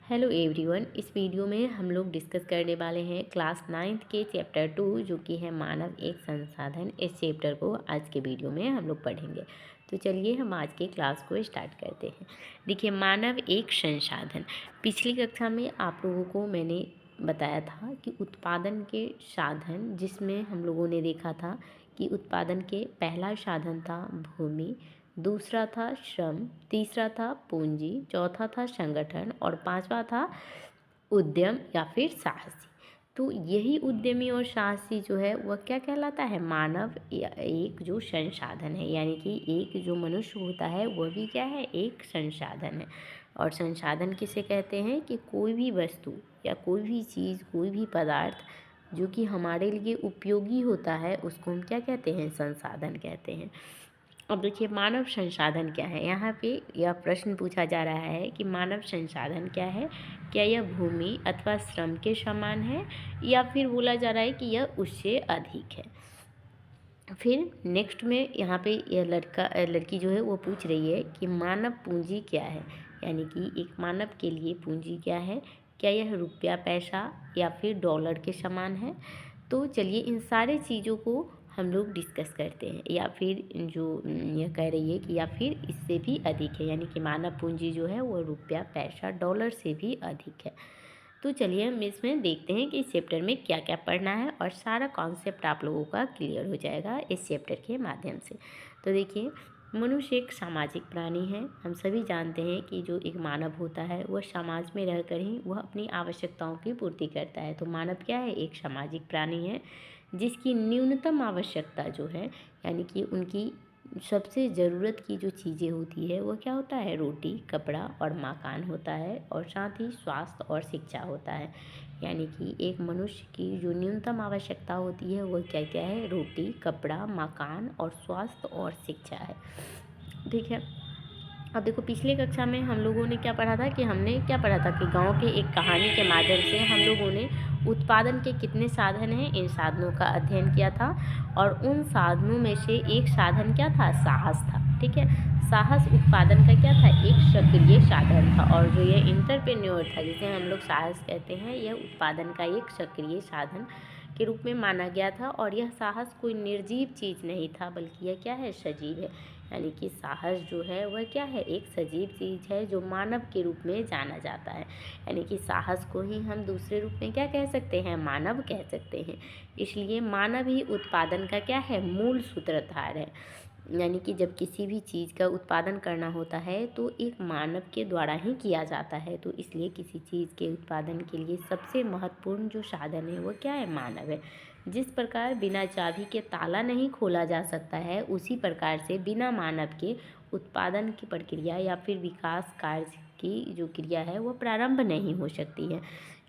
Hello everyone. इस video में हम लोग डिस्कस करने वाले हैं क्लास 9th के चैप्टर 2 जो कि है मानव एक संसाधन। इस चैप्टर को आज के वीडियो में हम लोग पढ़ेंगे। तो चलिए हम आज के क्लास को स्टार्ट करते हैं। देखिए, मानव एक संसाधन। पिछली कक्षा में आप लोगों को मैंने बताया था कि उत्पादन के साधन, जिसमें हम लोगों ने देखा था कि उत्पादन के पहला साधन था भूमि, दूसरा था श्रम, तीसरा था पूंजी, चौथा था संगठन और पांचवा था उद्यम या फिर साहसी। तो यही उद्यमी और साहसी जो है वह क्या कहलाता है? मानव एक जो संसाधन है, यानी कि एक जो मनुष्य होता है वह भी क्या है? एक संसाधन है। और संसाधन किसे कहते हैं? कि कोई भी वस्तु या कोई भी चीज़, कोई भी पदार्थ जो कि हमारे लिए उपयोगी होता है उसको हम क्या कहते हैं? संसाधन कहते हैं। अब देखिए, मानव संसाधन क्या है? यहाँ पे यह प्रश्न पूछा जा रहा है कि मानव संसाधन क्या है? क्या यह भूमि अथवा श्रम के समान है, या फिर बोला जा रहा है कि यह उससे अधिक है। फिर नेक्स्ट में यहाँ पे यह लड़की जो है वो पूछ रही है कि मानव पूंजी क्या है, यानी कि एक मानव के लिए पूंजी क्या है? क्या यह रुपया, पैसा या फिर डॉलर के समान है? तो चलिए इन सारे चीज़ों को हम लोग डिस्कस करते हैं। या फिर जो यह कह रही है कि या फिर इससे भी अधिक है, यानी कि मानव पूंजी जो है वो रुपया, पैसा, डॉलर से भी अधिक है। तो चलिए हम इसमें देखते हैं कि इस चैप्टर में क्या क्या पढ़ना है, और सारा कॉन्सेप्ट आप लोगों का क्लियर हो जाएगा इस चैप्टर के माध्यम से। तो देखिए, मनुष्य एक सामाजिक प्राणी है। हम सभी जानते हैं कि जो एक मानव होता है वह समाज में रहकर ही वह अपनी आवश्यकताओं की पूर्ति करता है। तो मानव क्या है? एक सामाजिक प्राणी है जिसकी न्यूनतम आवश्यकता जो है, यानी कि उनकी सबसे ज़रूरत की जो चीज़ें होती है वह क्या होता है? रोटी, कपड़ा और मकान होता है, और साथ ही स्वास्थ्य और शिक्षा होता है। यानी कि एक मनुष्य की जो न्यूनतम आवश्यकता होती है वह क्या क्या है? रोटी, कपड़ा, मकान और स्वास्थ्य और शिक्षा है। ठीक है। अब देखो, पिछले कक्षा में हम लोगों ने क्या पढ़ा था कि हमने क्या पढ़ा था कि गांव के एक कहानी के माध्यम से हम लोगों ने उत्पादन के कितने साधन हैं इन साधनों का अध्ययन किया था। और उन साधनों में से एक साधन क्या था? साहस था। ठीक है। साहस उत्पादन का क्या था? एक सक्रिय साधन था। और जो ये इंटरप्रेन्योर था, जिसे हम लोग साहस कहते हैं, यह उत्पादन का एक सक्रिय साधन के रूप में माना गया था। और यह साहस कोई निर्जीव चीज़ नहीं था, बल्कि यह क्या है? सजीव है। यानी कि साहस जो है वह क्या है? एक सजीव चीज़ है जो मानव के रूप में जाना जाता है। यानी कि साहस को ही हम दूसरे रूप में क्या कह सकते हैं? मानव कह सकते हैं। इसलिए मानव ही उत्पादन का क्या है? मूल सूत्रधार है। यानी कि जब किसी भी चीज़ का उत्पादन करना होता है तो एक मानव के द्वारा ही किया जाता है। तो इसलिए किसी चीज़ के उत्पादन के लिए सबसे महत्वपूर्ण जो साधन है वो क्या है? मानव है। जिस प्रकार बिना चाबी के ताला नहीं खोला जा सकता है, उसी प्रकार से बिना मानव के उत्पादन की प्रक्रिया या फिर विकास कार्य की जो क्रिया है वो प्रारंभ नहीं हो सकती है।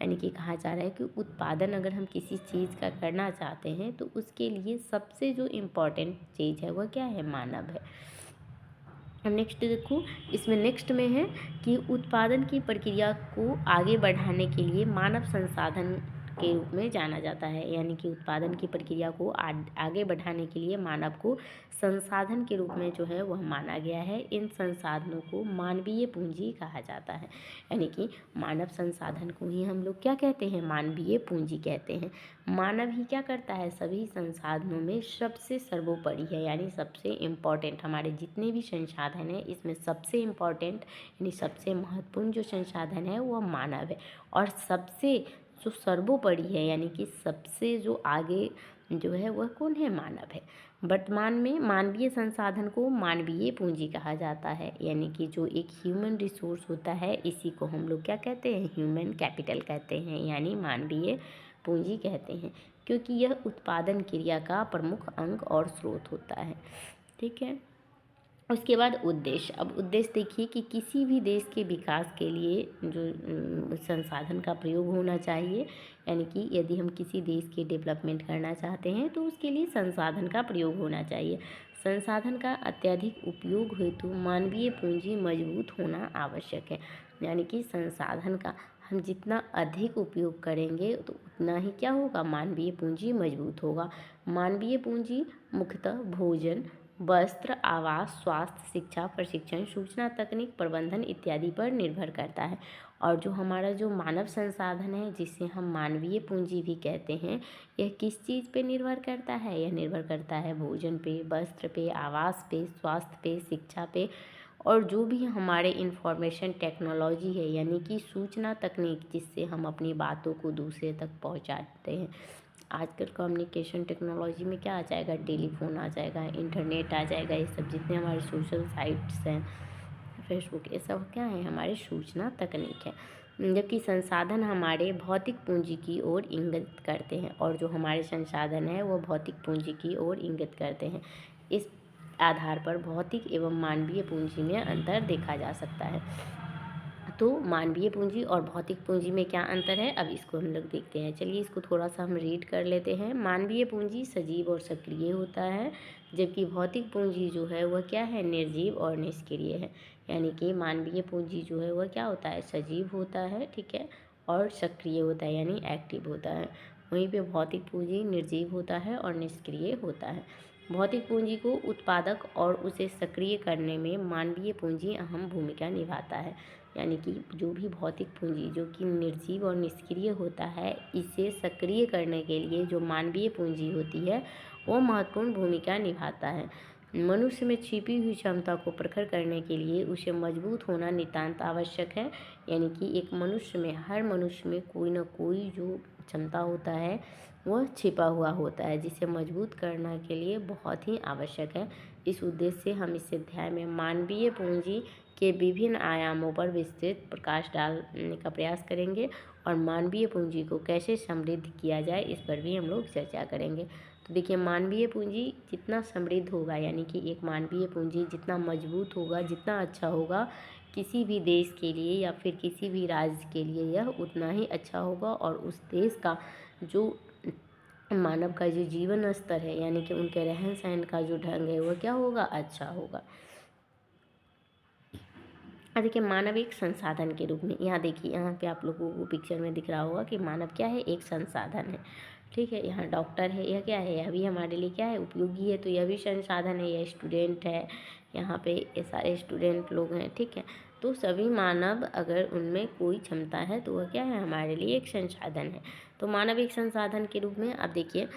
यानी कि कहा जा रहा है कि उत्पादन अगर हम किसी चीज़ का करना चाहते हैं तो उसके लिए सबसे जो इम्पोर्टेंट चीज़ है वह क्या है? मानव है। अब नेक्स्ट देखो, इसमें नेक्स्ट में है कि उत्पादन की प्रक्रिया को आगे बढ़ाने के लिए मानव संसाधन के रूप में जाना जाता है। यानी कि उत्पादन की प्रक्रिया को आगे बढ़ाने के लिए मानव को संसाधन के रूप में जो है वह माना गया है। इन संसाधनों को मानवीय पूंजी कहा जाता है। यानी कि मानव संसाधन को ही हम लोग क्या कहते हैं? मानवीय पूंजी कहते हैं। मानव ही क्या करता है? सभी संसाधनों में सबसे सर्वोपरि है, यानी सबसे इम्पॉर्टेंट। हमारे जितने भी संसाधन हैं इसमें सबसे इम्पॉर्टेंट यानी सबसे महत्वपूर्ण जो संसाधन है वह मानव है। और सबसे जो सर्वोपरि है, यानी कि सबसे जो आगे जो है वह कौन है? मानव है। वर्तमान में मानवीय संसाधन को मानवीय पूंजी कहा जाता है। यानी कि जो एक ह्यूमन रिसोर्स होता है इसी को हम लोग क्या कहते हैं? ह्यूमन कैपिटल कहते हैं, यानी मानवीय पूंजी कहते हैं, क्योंकि यह उत्पादन क्रिया का प्रमुख अंग और स्रोत होता है। ठीक है। उसके बाद उद्देश्य। अब उद्देश्य देखिए कि किसी भी देश के विकास के लिए जो संसाधन का प्रयोग होना चाहिए। यानी कि यदि हम किसी देश के डेवलपमेंट करना चाहते हैं तो उसके लिए संसाधन का प्रयोग होना चाहिए। संसाधन का अत्यधिक उपयोग हेतु मानवीय पूंजी मजबूत होना आवश्यक है। यानी कि संसाधन का हम जितना अधिक उपयोग करेंगे तो उतना ही क्या होगा? मानवीय पूंजी मजबूत होगा। मानवीय पूंजी मुख्यतः भोजन, वस्त्र, आवास, स्वास्थ्य, शिक्षा, प्रशिक्षण, सूचना तकनीक, प्रबंधन इत्यादि पर निर्भर करता है। और जो हमारा जो मानव संसाधन है, जिसे हम मानवीय पूंजी भी कहते हैं, यह किस चीज़ पे निर्भर करता है? यह निर्भर करता है भोजन पे, वस्त्र पे, आवास पे, स्वास्थ्य पे, शिक्षा पे, और जो भी हमारे इंफॉर्मेशन टेक्नोलॉजी है, यानी कि सूचना तकनीक, जिससे हम अपनी बातों को दूसरे तक पहुंचाते हैं। आजकल कम्युनिकेशन टेक्नोलॉजी में क्या आ जाएगा? टेलीफोन आ जाएगा, इंटरनेट आ जाएगा, ये सब जितने हमारे सोशल साइट्स हैं, फेसबुक, ये सब क्या है? हमारे सूचना तकनीक है। जबकि संसाधन हमारे भौतिक पूंजी की ओर इंगित करते हैं, और जो हमारे संसाधन है वो भौतिक पूंजी की ओर इंगित करते हैं। इस आधार पर भौतिक एवं मानवीय पूंजी में अंतर देखा जा सकता है। तो मानवीय पूंजी और भौतिक पूंजी में क्या अंतर है, अब इसको हम लोग देखते हैं। चलिए इसको थोड़ा सा हम रीड कर लेते हैं। मानवीय पूंजी सजीव और सक्रिय होता है, जबकि भौतिक पूंजी जो है वह क्या है? निर्जीव और निष्क्रिय है। यानी कि मानवीय पूंजी जो है वह क्या होता है? सजीव होता है, ठीक है, और सक्रिय होता है, यानी एक्टिव होता है। वहीं पे भौतिक पूंजी निर्जीव होता है और निष्क्रिय होता है। भौतिक पूंजी को उत्पादक और उसे सक्रिय करने में मानवीय पूंजी अहम भूमिका निभाता है। यानी कि जो भी भौतिक पूंजी जो कि निर्जीव और निष्क्रिय होता है, इसे सक्रिय करने के लिए जो मानवीय पूंजी होती है वो महत्वपूर्ण भूमिका निभाता है। मनुष्य में छिपी हुई क्षमता को प्रखर करने के लिए उसे मजबूत होना नितांत आवश्यक है। यानी कि एक मनुष्य में, हर मनुष्य में कोई ना कोई जो क्षमता होता है वह छिपा हुआ होता है, जिसे मजबूत करने के लिए बहुत ही आवश्यक है। इस उद्देश्य से हम इस अध्याय में मानवीय पूंजी के विभिन्न आयामों पर विस्तृत प्रकाश डालने का प्रयास करेंगे, और मानवीय पूंजी को कैसे समृद्ध किया जाए इस पर भी हम लोग चर्चा करेंगे। तो देखिए, मानवीय पूंजी जितना समृद्ध होगा, यानी कि एक मानवीय पूंजी जितना मजबूत होगा, जितना अच्छा होगा, किसी भी देश के लिए या फिर किसी भी राज्य के लिए यह उतना ही अच्छा होगा, और उस देश का जो मानव का जो जीवन स्तर है, यानी कि उनके रहन सहन का जो ढंग है वह क्या होगा? अच्छा होगा। देखिए, मानव एक संसाधन के रूप में, यहाँ देखिए, यहाँ पे आप लोगों को पिक्चर में दिख रहा होगा कि मानव क्या है? एक संसाधन है, ठीक है। यहाँ डॉक्टर है, यह क्या है? यह भी हमारे लिए क्या है? उपयोगी है, तो यह भी संसाधन है। यह स्टूडेंट है, यहाँ पे ये सारे स्टूडेंट लोग हैं, ठीक है। तो सभी मानव, अगर उनमें कोई क्षमता है तो वह क्या है? हमारे लिए एक संसाधन है। तो मानव एक संसाधन के रूप में, आप देखिए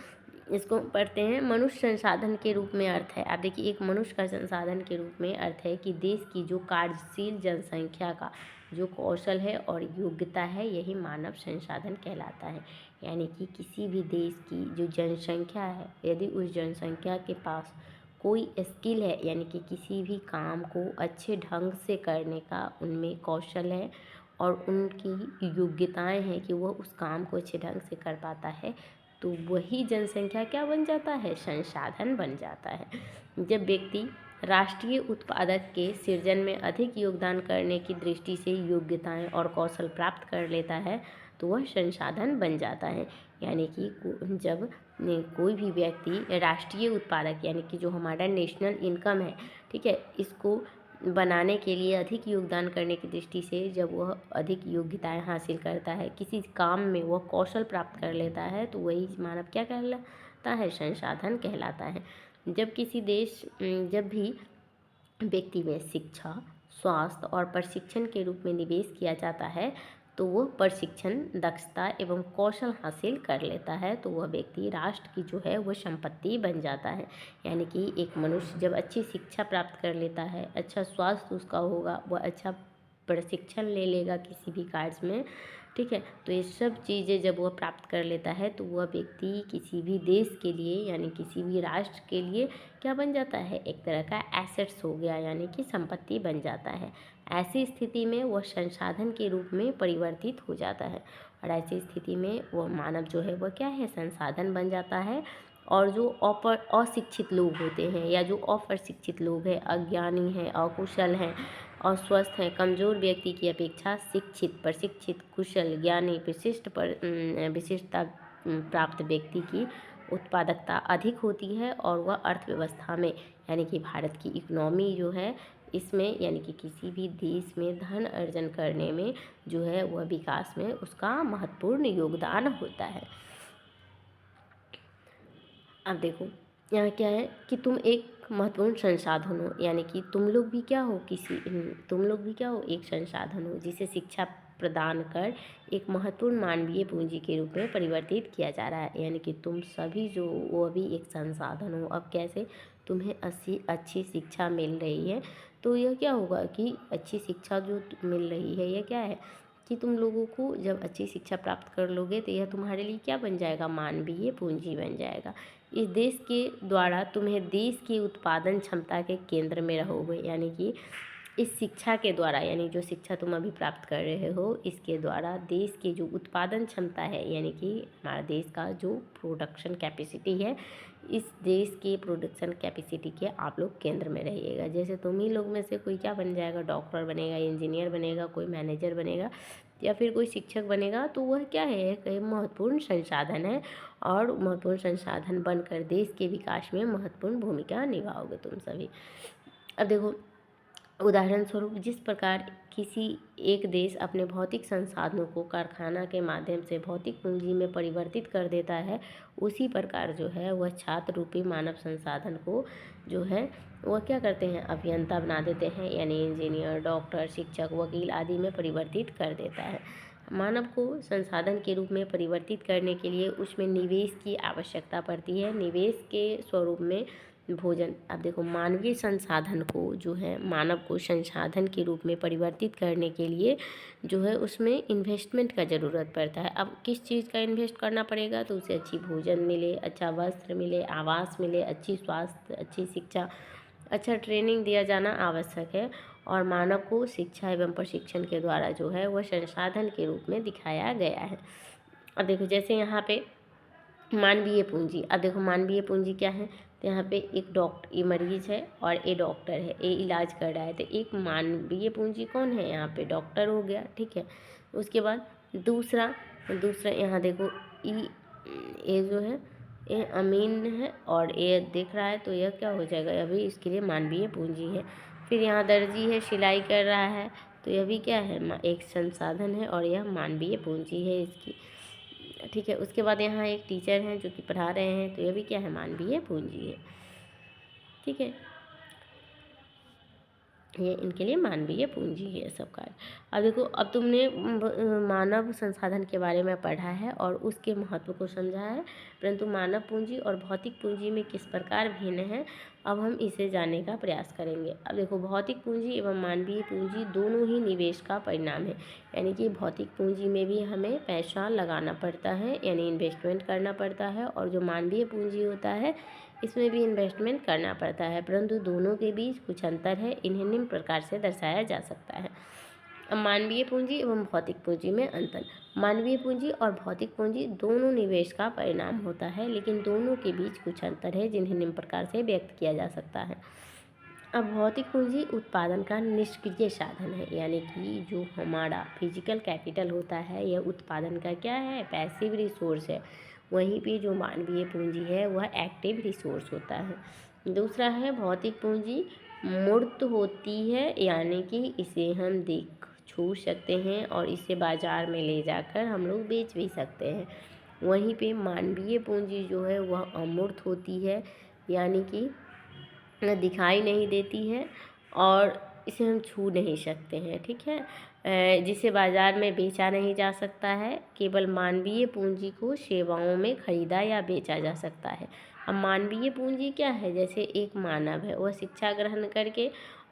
इसको पढ़ते हैं। मनुष्य संसाधन के रूप में अर्थ है, आप देखिए, एक मनुष्य का संसाधन के रूप में अर्थ है कि देश की जो कार्यशील जनसंख्या का जो कौशल है और योग्यता है, यही मानव संसाधन कहलाता है। यानी कि किसी भी देश की जो जनसंख्या है, यदि उस जनसंख्या के पास कोई स्किल है, यानी कि किसी भी काम को अच्छे ढंग से करने का उनमें कौशल है, और उनकी योग्यताएं हैं कि वह उस काम को अच्छे ढंग से कर पाता है, तो वही जनसंख्या क्या बन जाता है? संसाधन बन जाता है। जब व्यक्ति राष्ट्रीय उत्पादक के सृजन में अधिक योगदान करने की दृष्टि से योग्यताएं और कौशल प्राप्त कर लेता है, तो वह संसाधन बन जाता है। यानी कि जब कोई भी व्यक्ति राष्ट्रीय उत्पादक, यानी कि जो हमारा नेशनल इनकम है, ठीक है, इसको बनाने के लिए अधिक योगदान करने की दृष्टि से जब वह अधिक योग्यताएं हासिल करता है, किसी काम में वह कौशल प्राप्त कर लेता है, तो वही मानव क्या कहलाता है? संसाधन कहलाता है। जब भी व्यक्ति में शिक्षा, स्वास्थ्य और प्रशिक्षण के रूप में निवेश किया जाता है, तो वह प्रशिक्षण, दक्षता एवं कौशल हासिल कर लेता है, तो वह व्यक्ति राष्ट्र की जो है वह संपत्ति बन जाता है। यानी कि एक मनुष्य जब अच्छी शिक्षा प्राप्त कर लेता है, अच्छा स्वास्थ्य उसका होगा, वह अच्छा प्रशिक्षण ले लेगा किसी भी कार्य में, ठीक है, तो ये सब चीज़ें जब वह प्राप्त कर लेता है, तो वह व्यक्ति किसी भी देश के लिए, यानी किसी भी राष्ट्र के लिए क्या बन जाता है? एक तरह का एसेट्स हो गया, यानी कि संपत्ति बन जाता है। ऐसी स्थिति में वह संसाधन के रूप में परिवर्तित हो जाता है, और ऐसी स्थिति में वह मानव जो है वह क्या है? संसाधन बन जाता है। और जो अशिक्षित लोग होते हैं, या जो अप्रशिक्षित लोग हैं, अज्ञानी हैं, अकुशल हैं, अस्वस्थ हैं, कमज़ोर व्यक्ति की अपेक्षा शिक्षित, प्रशिक्षित, कुशल, ज्ञानी, विशिष्टता प्राप्त व्यक्ति की उत्पादकता अधिक होती है, और वह अर्थव्यवस्था में, यानी कि भारत की इकोनॉमी जो है इसमें, यानी कि किसी भी देश में धन अर्जन करने में जो है वह विकास में उसका महत्वपूर्ण योगदान होता है। अब देखो, यहाँ क्या है कि तुम एक महत्वपूर्ण संसाधन हो, यानी कि तुम लोग भी क्या हो, तुम लोग भी क्या हो, एक संसाधन हो जिसे शिक्षा प्रदान कर एक महत्वपूर्ण मानवीय पूंजी के रूप में परिवर्तित किया जा रहा है। यानी कि तुम सभी जो वो भी एक संसाधन हो। अब कैसे, तुम्हें अच्छी शिक्षा मिल रही है तो यह क्या होगा कि अच्छी शिक्षा जो मिल रही है यह क्या है कि तुम लोगों को जब अच्छी शिक्षा प्राप्त कर लोगे तो यह तुम्हारे लिए क्या बन जाएगा, मानवीय पूंजी बन जाएगा। इस देश के द्वारा तुम्हें देश की उत्पादन क्षमता के केंद्र में रहोगे। यानी कि इस शिक्षा के द्वारा, यानी जो शिक्षा तुम अभी प्राप्त कर रहे हो इसके द्वारा देश की जो उत्पादन क्षमता है, यानी कि हमारा देश का जो प्रोडक्शन कैपेसिटी है, इस देश की प्रोडक्शन कैपेसिटी के आप लोग केंद्र में रहिएगा। जैसे तुम ही लोग में से कोई क्या बन जाएगा, डॉक्टर बनेगा, इंजीनियर बनेगा, कोई मैनेजर बनेगा या फिर कोई शिक्षक बनेगा, तो वह क्या है, एक महत्वपूर्ण संसाधन है और महत्वपूर्ण संसाधन बनकर देश के विकास में महत्वपूर्ण भूमिका निभाओगे तुम सभी। अब देखो, उदाहरण स्वरूप जिस प्रकार किसी एक देश अपने भौतिक संसाधनों को कारखाना के माध्यम से भौतिक पूंजी में परिवर्तित कर देता है, उसी प्रकार जो है वह छात्र रूपी मानव संसाधन को जो है वह क्या करते हैं, अभियंता बना देते हैं, यानी इंजीनियर, डॉक्टर, शिक्षक, वकील आदि में परिवर्तित कर देता है। मानव को संसाधन के रूप में परिवर्तित करने के लिए उसमें निवेश की आवश्यकता पड़ती है। निवेश के स्वरूप में भोजन। अब देखो, मानवीय संसाधन को जो है, मानव को संसाधन के रूप में परिवर्तित करने के लिए जो है उसमें इन्वेस्टमेंट का ज़रूरत पड़ता है। अब किस चीज़ का इन्वेस्ट करना पड़ेगा, तो उसे अच्छी भोजन मिले, अच्छा वस्त्र मिले, आवास मिले, अच्छी स्वास्थ्य, अच्छी शिक्षा, अच्छा ट्रेनिंग दिया जाना आवश्यक है। और मानव को शिक्षा एवं प्रशिक्षण के द्वारा जो है वह संसाधन के रूप में दिखाया गया है। अब देखो, जैसे यहाँ पे मानवीय पूंजी। अब देखो, मानवीय पूंजी क्या है, तो यहाँ पे एक डॉक्टर, ये मरीज है और ये डॉक्टर है, ये इलाज कर रहा है, तो एक मानवीय पूंजी कौन है, यहाँ पे डॉक्टर हो गया, ठीक है। उसके बाद दूसरा यहाँ देखो, ये जो है ये अमीन है और ये देख रहा है, तो यह क्या हो जाएगा, अभी इसके लिए मानवीय पूंजी है। फिर यहाँ दर्जी है, सिलाई कर रहा है, तो यह भी क्या है, एक संसाधन है और यह मानवीय पूंजी है इसकी, ठीक है। उसके बाद यहाँ एक टीचर हैं जो कि पढ़ा रहे हैं, तो यह भी क्या है, मानवीय पूंजी है, ठीक है। ये इनके लिए मानवीय पूंजी है सब कार्य। अब देखो, अब तुमने मानव संसाधन के बारे में पढ़ा है और उसके महत्व को समझा है, परंतु मानव पूंजी और भौतिक पूंजी में किस प्रकार भिन्न है, अब हम इसे जानने का प्रयास करेंगे। अब देखो, भौतिक पूंजी एवं मानवीय पूंजी दोनों ही निवेश का परिणाम है। यानी कि भौतिक पूंजी में भी हमें पैसा लगाना पड़ता है, यानी इन्वेस्टमेंट करना पड़ता है, और जो मानवीय पूंजी होता है इसमें भी इन्वेस्टमेंट करना पड़ता है, परंतु दोनों के बीच कुछ अंतर है। इन्हें निम्न प्रकार से दर्शाया जा सकता है। अब मानवीय पूंजी एवं भौतिक पूंजी में अंतर। मानवीय पूंजी और भौतिक पूंजी दोनों निवेश का परिणाम होता है, लेकिन दोनों के बीच कुछ अंतर है जिन्हें निम्न प्रकार से व्यक्त किया जा सकता है। अब भौतिक पूंजी उत्पादन का निष्क्रिय साधन है, यानी कि जो हमारा फिजिकल कैपिटल होता है यह उत्पादन का क्या है, पैसिव रिसोर्स है। वहीं पे जो मानवीय पूंजी है वह एक्टिव रिसोर्स होता है। दूसरा है, भौतिक पूंजी मूर्त होती है, यानी कि इसे हम देख छू सकते हैं और इसे बाजार में ले जाकर हम लोग बेच भी सकते हैं। वहीं पे मानवीय पूंजी जो है वह अमूर्त होती है, यानी कि दिखाई नहीं देती है और इसे हम छू नहीं सकते हैं, ठीक है। जिसे बाजार में बेचा नहीं जा सकता है। केवल मानवीय पूंजी को सेवाओं में खरीदा या बेचा जा सकता है। अब मानवीय पूंजी क्या है, जैसे एक मानव है, वह शिक्षा ग्रहण करके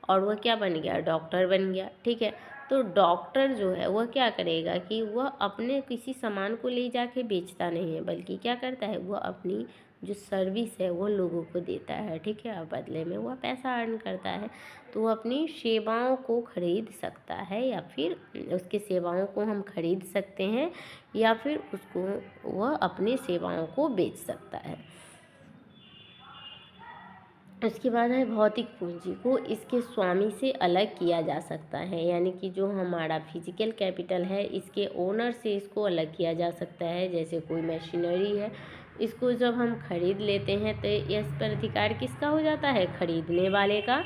और वह क्या बन गया, डॉक्टर बन गया, ठीक है। तो डॉक्टर जो है वह क्या करेगा कि वह अपने किसी सामान को ले जाके बेचता नहीं है, बल्कि क्या करता है, वह अपनी जो सर्विस है वो लोगों को देता है, ठीक है, और बदले में वह पैसा अर्न करता है। तो वह अपनी सेवाओं को खरीद सकता है, या फिर उसकी सेवाओं को हम खरीद सकते हैं, या फिर उसको वह अपनी सेवाओं को बेच सकता है। उसके बाद है, भौतिक पूंजी को इसके स्वामी से अलग किया जा सकता है, यानी कि जो हमारा फिजिकल कैपिटल है इसके ओनर से इसको अलग किया जा सकता है। जैसे कोई मशीनरी है, इसको जब हम खरीद लेते हैं तो इस पर अधिकार किसका हो जाता है, खरीदने वाले का,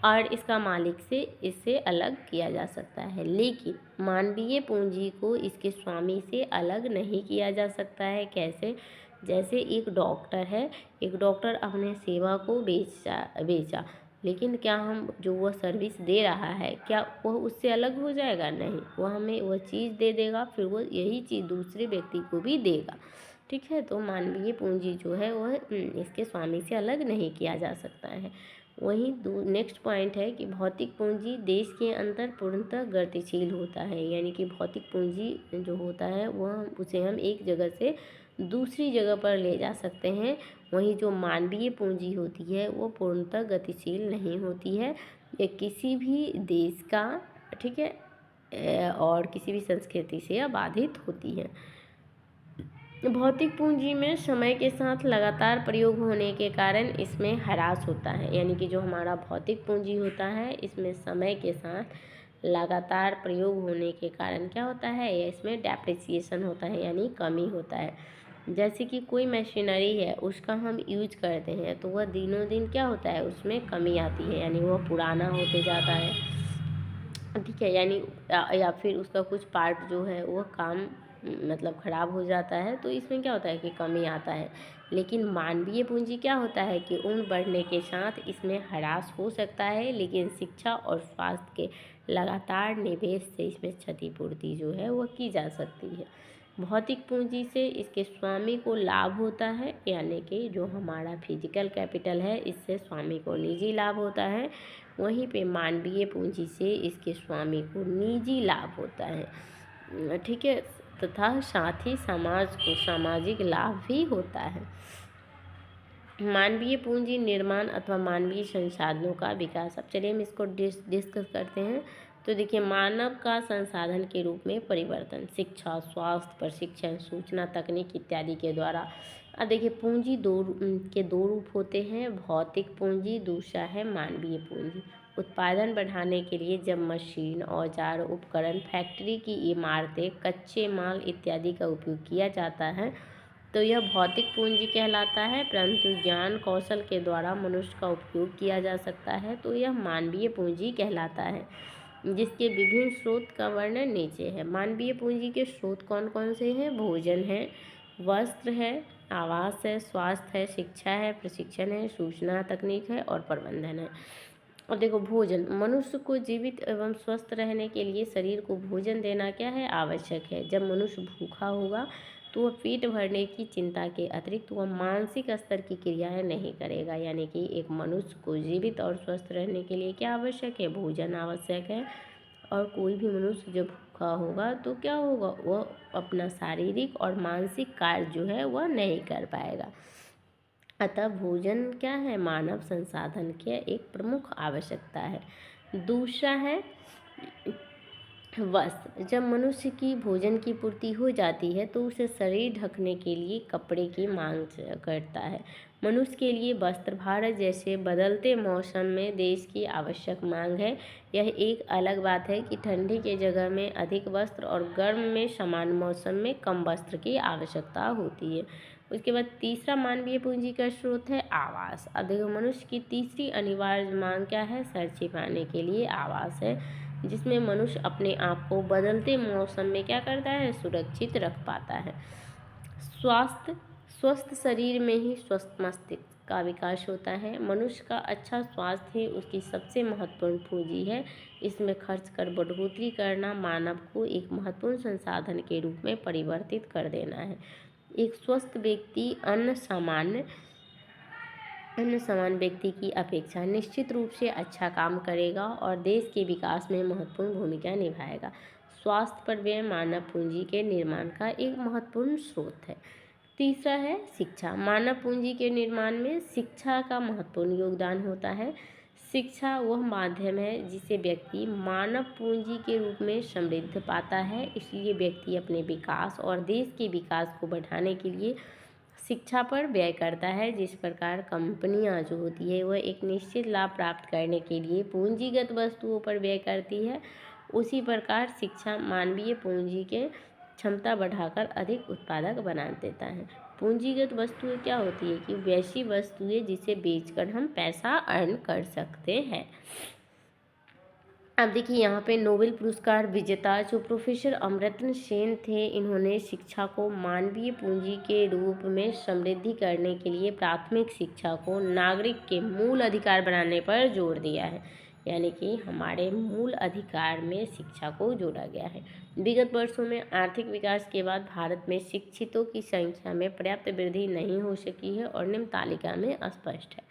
और इसका मालिक से इससे अलग किया जा सकता है। लेकिन मानवीय पूंजी को इसके स्वामी से अलग नहीं किया जा सकता है। कैसे, जैसे एक डॉक्टर है, एक डॉक्टर अपने सेवा को बेचा, लेकिन क्या हम जो वह सर्विस दे रहा है क्या वह उससे अलग हो जाएगा? नहीं, वह हमें वह चीज़ दे देगा, फिर वह यही चीज़ दूसरे व्यक्ति को भी देगा। ठीक है, तो मानवीय पूंजी जो है वह इसके स्वामी से अलग नहीं किया जा सकता है। वहीं नेक्स्ट पॉइंट है कि भौतिक पूंजी देश के अंदर पूर्णतः गतिशील होता है, यानी कि भौतिक पूंजी जो होता है वह उसे हम एक जगह से दूसरी जगह पर ले जा सकते हैं। वहीं जो मानवीय पूंजी होती है वो पूर्णतः गतिशील नहीं होती है। ये किसी भी देश का, ठीक है, और किसी भी संस्कृति से यह बाधित होती है। भौतिक पूंजी में समय के साथ लगातार प्रयोग होने के कारण इसमें ह्रास होता है, यानी कि जो हमारा भौतिक पूंजी होता है इसमें समय के साथ लगातार प्रयोग होने के कारण क्या होता है, इसमें डेप्रिसिएशन होता है, यानी कमी होता है। जैसे कि कोई मशीनरी है उसका हम यूज करते हैं तो वह दिनों दिन क्या होता है, उसमें कमी आती है, यानी वह पुराना होते जाता है। ठीक है, यानी या फिर उसका कुछ पार्ट जो है वह काम मतलब ख़राब हो जाता है, तो इसमें क्या होता है कि कमी आता है। लेकिन मानवीय पूंजी क्या होता है कि उम्र बढ़ने के साथ इसमें ह्रास हो सकता है, लेकिन शिक्षा और स्वास्थ्य के लगातार निवेश से इसमें क्षतिपूर्ति जो है वह की जा सकती है। भौतिक पूंजी से इसके स्वामी को लाभ होता है, यानी कि जो हमारा फिजिकल कैपिटल है इससे स्वामी को निजी लाभ होता है। वहीं पे मानवीय पूंजी से इसके स्वामी को निजी लाभ होता है। ठीक है, तथा साथ ही समाज को सामाजिक लाभ भी होता है। मानवीय पूंजी निर्माण अथवा मानवीय संसाधनों का विकास। अब चलिए हम इसको डिस्कस करते हैं। तो देखिए, मानव का संसाधन के रूप में परिवर्तन शिक्षा, स्वास्थ्य, प्रशिक्षण, सूचना तकनीक इत्यादि के द्वारा। अब देखिए, पूंजी के दो रूप होते हैं, भौतिक पूंजी, दूसरा है मानवीय पूंजी। उत्पादन बढ़ाने के लिए जब मशीन, औजार, उपकरण, फैक्ट्री की इमारतें, कच्चे माल इत्यादि का उपयोग किया जाता है तो यह भौतिक पूंजी कहलाता है, परंतु ज्ञान कौशल के द्वारा मनुष्य का उपयोग किया जा सकता है तो यह मानवीय पूंजी कहलाता है, जिसके विभिन्न स्रोत का वर्णन नीचे है। मानवीय पूंजी के स्रोत कौन कौन से हैं? भोजन है, वस्त्र है, आवास है, स्वास्थ्य है, शिक्षा है, प्रशिक्षण है, सूचना तकनीक है और प्रबंधन है। और देखो, भोजन, मनुष्य को जीवित एवं स्वस्थ रहने के लिए शरीर को भोजन देना क्या है? आवश्यक है। जब मनुष्य भूखा होगा तो वह पेट भरने की चिंता के अतिरिक्त वह मानसिक स्तर की क्रियाएं नहीं करेगा, यानी कि एक मनुष्य को जीवित और स्वस्थ रहने के लिए क्या आवश्यक है? भोजन आवश्यक है। और कोई भी मनुष्य जब भूखा होगा तो क्या होगा, वह अपना शारीरिक और मानसिक कार्य जो है वह नहीं कर पाएगा। अतः भोजन क्या है? मानव संसाधन की एक प्रमुख आवश्यकता है। दूसरा है वस्त्र। जब मनुष्य की भोजन की पूर्ति हो जाती है तो उसे शरीर ढकने के लिए कपड़े की मांग करता है। मनुष्य के लिए वस्त्र भारत जैसे बदलते मौसम में देश की आवश्यक मांग है। यह एक अलग बात है कि ठंडी के जगह में अधिक वस्त्र और गर्म में समान मौसम में कम वस्त्र की आवश्यकता होती है। उसके बाद तीसरा मानवीय पूंजी का स्रोत है आवास। अब देखो, मनुष्य की तीसरी अनिवार्य मांग क्या है? सर छिपाने के लिए आवास है, जिसमें मनुष्य अपने आप को बदलते मौसम में क्या करता है? सुरक्षित रख पाता है। स्वास्थ्य, स्वस्थ शरीर में ही स्वस्थ मस्तिष्क का विकास होता है। मनुष्य का अच्छा स्वास्थ्य ही उसकी सबसे महत्वपूर्ण पूंजी है। इसमें खर्च कर बढ़ोतरी करना मानव को एक महत्वपूर्ण संसाधन के रूप में परिवर्तित कर देना है। एक स्वस्थ व्यक्ति अन्य समान व्यक्ति की अपेक्षा निश्चित रूप से अच्छा काम करेगा और देश के विकास में महत्वपूर्ण भूमिका निभाएगा। स्वास्थ्य पर व्यय मानव पूंजी के निर्माण का एक महत्वपूर्ण स्रोत है। तीसरा है शिक्षा। मानव पूंजी के निर्माण में शिक्षा का महत्वपूर्ण योगदान होता है। शिक्षा वह माध्यम है जिसे व्यक्ति मानव पूंजी के रूप में समृद्ध पाता है। इसलिए व्यक्ति अपने विकास और देश के विकास को बढ़ाने के लिए शिक्षा पर व्यय करता है। जिस प्रकार कंपनियां जो होती है वह एक निश्चित लाभ प्राप्त करने के लिए पूंजीगत वस्तुओं पर व्यय करती है, उसी प्रकार शिक्षा मानवीय पूंजी के क्षमता बढ़ाकर अधिक उत्पादक बना देता है। पूंजीगत वस्तुएं क्या होती है कि वैसी वस्तुएं जिसे बेचकर हम पैसा अर्न कर सकते हैं। अब देखिए यहाँ पे नोबेल पुरस्कार विजेता जो प्रोफेसर अमर्त्य सेन थे, इन्होंने शिक्षा को मानवीय पूंजी के रूप में समृद्धि करने के लिए प्राथमिक शिक्षा को नागरिक के मूल अधिकार बनाने पर जोर दिया है। यानी कि हमारे मूल अधिकार में शिक्षा को जोड़ा गया है। विगत वर्षों में आर्थिक विकास के बाद भारत में शिक्षितों की संख्या में पर्याप्त वृद्धि नहीं हो सकी है और निम्न तालिका में स्पष्ट है।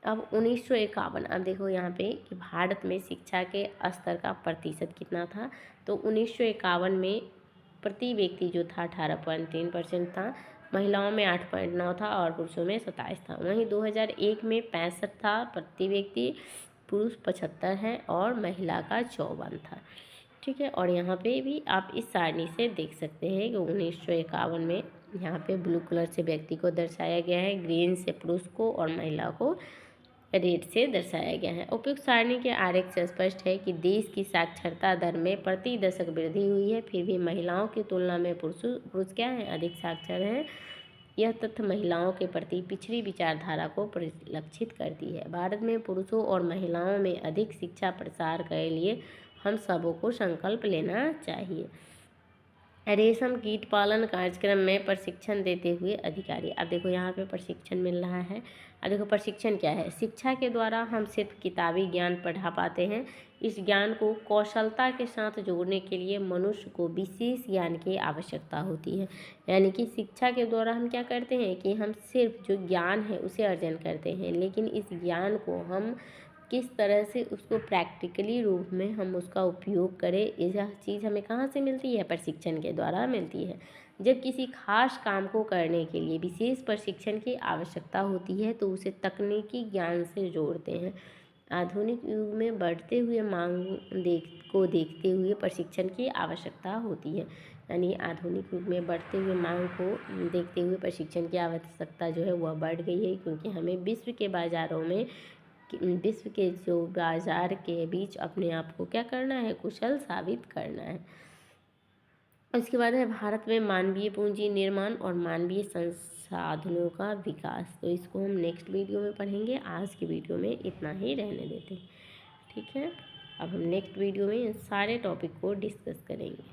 अब 1951, अब देखो यहाँ पे कि भारत में शिक्षा के स्तर का प्रतिशत कितना था। तो 1951 में प्रति व्यक्ति जो था 18.3% था, महिलाओं में 8.9 था और पुरुषों में 27 था। वहीं 2001 में 65 था प्रति व्यक्ति, पुरुष 75 है और महिला का 54 था। ठीक है, और यहाँ पे भी आप इस सारणी से देख सकते हैं कि 1951 में यहाँ पे ब्लू कलर से व्यक्ति को दर्शाया गया है, ग्रीन से पुरुष को और महिला को रेड से दर्शाया गया है। उपयुक्त सारणी के आरेख से स्पष्ट है कि देश की साक्षरता दर में प्रति दशक वृद्धि हुई है, फिर भी महिलाओं की तुलना में पुरुष क्या है, अधिक साक्षर हैं। यह तथ्य महिलाओं के प्रति पिछड़ी विचारधारा को परिलक्षित करती है। भारत में पुरुषों और महिलाओं में अधिक शिक्षा प्रसार के लिए हम सबों को संकल्प लेना चाहिए। रेशम कीट पालन कार्यक्रम में प्रशिक्षण देते हुए अधिकारी। अब देखो यहाँ पे प्रशिक्षण मिल रहा है। अब देखो प्रशिक्षण क्या है, शिक्षा के द्वारा हम सिर्फ किताबी ज्ञान पढ़ा पाते हैं। इस ज्ञान को कौशलता के साथ जोड़ने के लिए मनुष्य को विशेष ज्ञान की आवश्यकता होती है। यानी कि शिक्षा के द्वारा हम क्या करते हैं कि हम सिर्फ जो ज्ञान है उसे अर्जन करते हैं, लेकिन इस ज्ञान को हम किस तरह से उसको प्रैक्टिकली रूप में हम उसका उपयोग करें, यह चीज़ हमें कहाँ से मिलती है, प्रशिक्षण के द्वारा मिलती है। जब किसी खास काम को करने के लिए विशेष प्रशिक्षण की आवश्यकता होती है तो उसे तकनीकी ज्ञान से जोड़ते हैं। आधुनिक युग में बढ़ते हुए मांग को देखते हुए प्रशिक्षण की आवश्यकता होती है। यानी आधुनिक युग में बढ़ते हुए मांग को देखते हुए प्रशिक्षण की आवश्यकता जो है वह बढ़ गई है, क्योंकि हमें विश्व के बाज़ारों में विश्व के जो बाजार के बीच अपने आप को क्या करना है, कुशल साबित करना है। उसके बाद है भारत में मानवीय पूंजी निर्माण और मानवीय संसाधनों का विकास। तो इसको हम नेक्स्ट वीडियो में पढ़ेंगे, आज की वीडियो में इतना ही रहने देते हैं। ठीक है, अब हम नेक्स्ट वीडियो में इन सारे टॉपिक को डिस्कस करेंगे।